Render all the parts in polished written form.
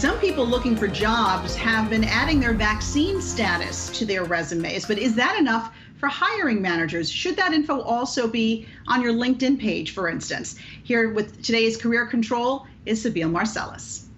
Some people looking for jobs have been adding their vaccine status to their resumes, but is that enough for hiring managers? Should that info also be on your LinkedIn page, for instance? Here with today's Career Control is Sabeel Marcellus.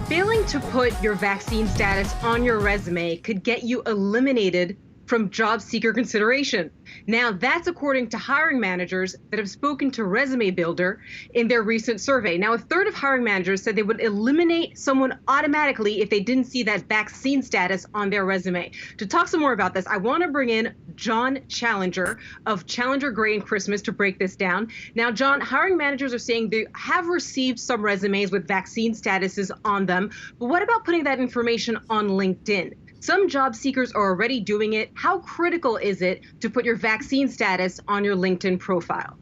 Failing to put your vaccine status on your resume could get you eliminated from job seeker consideration. Now, that's according to hiring managers that have spoken to Resume Builder in their recent survey. Now, a third of hiring managers said they would eliminate someone automatically if they didn't see that vaccine status on their resume. To talk some more about this, I want to bring in John Challenger of Challenger Gray and Christmas to break this down. Now, John, hiring managers are saying they have received some resumes with vaccine statuses on them, but what about putting that information on LinkedIn? Some job seekers are already doing it. How critical is it to put your vaccine status on your LinkedIn profile?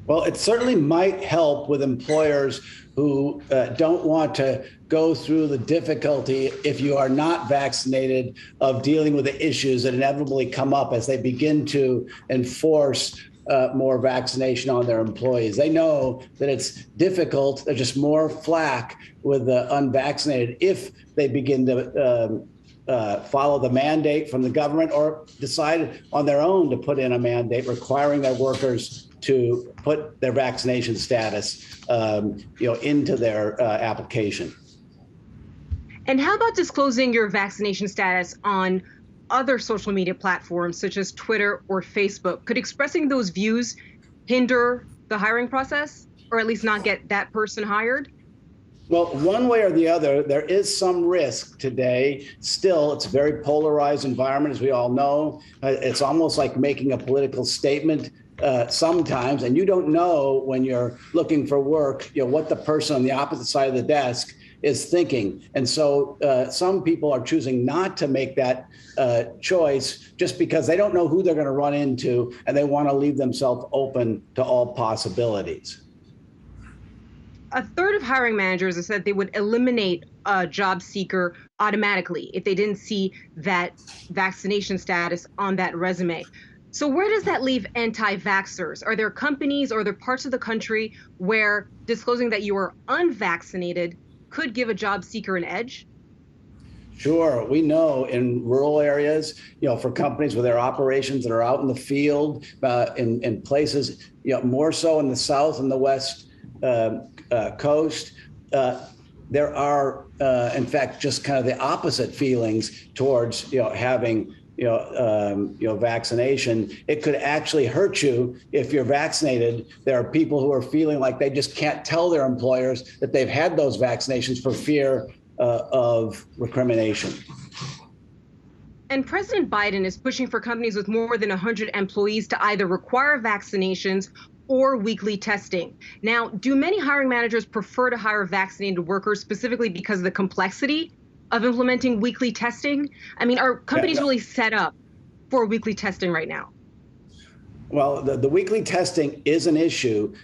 Well, it certainly might help with employers who don't want to go through the difficulty, if you are not vaccinated, of dealing with the issues that inevitably come up as they begin to enforce more vaccination on their employees. They know that it's difficult. There's just more flack with the unvaccinated if they begin to follow the mandate from the government or decide on their own to put in a mandate requiring their workers to put their vaccination status into their application. And how about disclosing your vaccination status on other social media platforms such as Twitter or Facebook? Could expressing those views hinder the hiring process, or at least not get that person hired? Well, one way or the other, there is some risk today. Still, it's a very polarized environment, as we all know. It's almost like making a political statement sometimes, and you don't know when you're looking for work, what the person on the opposite side of the desk is thinking. And so some people are choosing not to make that choice just because they don't know who they're going to run into, and they want to leave themselves open to all possibilities. A third of hiring managers have said they would eliminate a job seeker automatically if they didn't see that vaccination status on that resume. So where does that leave anti-vaxxers? Are there companies or are there parts of the country where disclosing that you are unvaccinated could give a job seeker an edge? Sure. We know in rural areas, for companies with their operations that are out in the field, in places, more so in the South and the West coast, there are, in fact, just kind of the opposite feelings towards, having, vaccination. It could actually hurt you if you're vaccinated. There are people who are feeling like they just can't tell their employers that they've had those vaccinations for fear of recrimination. And President Biden is pushing for companies with more than 100 employees to either require vaccinations or weekly testing. Now, do many hiring managers prefer to hire vaccinated workers specifically because of the complexity of implementing weekly testing? I mean, are companies really set up for weekly testing right now? Well, the weekly testing is an issue.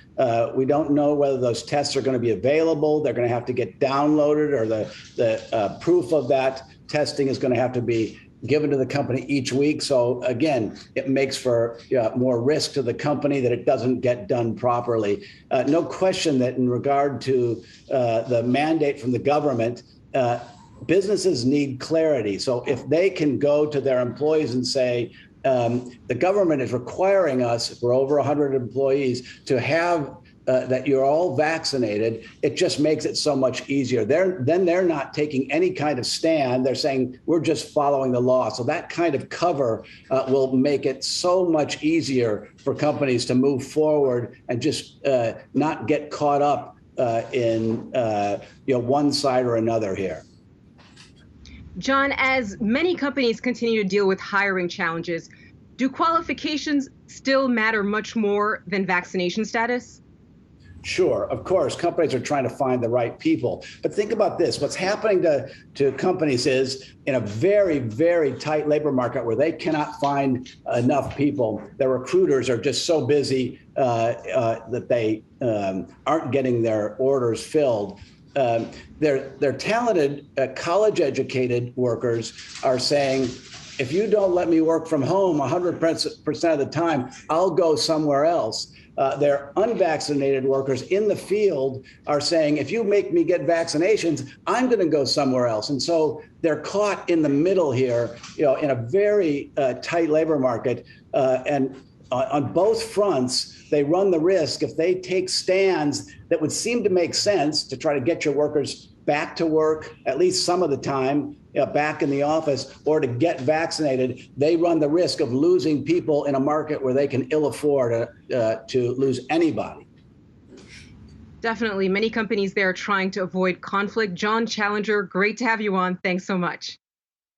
We don't know whether those tests are going to be available. They're going to have to get downloaded, or the proof of that testing is going to have to be given to the company each week. So again, it makes for more risk to the company that it doesn't get done properly. No question that in regard to the mandate from the government, businesses need clarity. So if they can go to their employees and say, the government is requiring us, for over 100 employees, to have that you're all vaccinated, it just makes it so much easier. They're not taking any kind of stand. They're saying, we're just following the law. So that kind of cover will make it so much easier for companies to move forward and just not get caught up in one side or another here. John, as many companies continue to deal with hiring challenges, do qualifications still matter much more than vaccination status? Sure. Of course, companies are trying to find the right people. But think about this. What's happening to companies is, in a very, very tight labor market where they cannot find enough people, their recruiters are just so busy that they aren't getting their orders filled. They're talented, college-educated workers are saying, if you don't let me work from home 100% of the time, I'll go somewhere else. Their unvaccinated workers in the field are saying, if you make me get vaccinations, I'm going to go somewhere else. And so they're caught in the middle here, in a very tight labor market. And on both fronts, they run the risk, if they take stands that would seem to make sense to try to get your workers back to work, at least some of the time, back in the office, or to get vaccinated, they run the risk of losing people in a market where they can ill afford to lose anybody. Definitely. Many companies there are trying to avoid conflict. John Challenger, great to have you on. Thanks so much.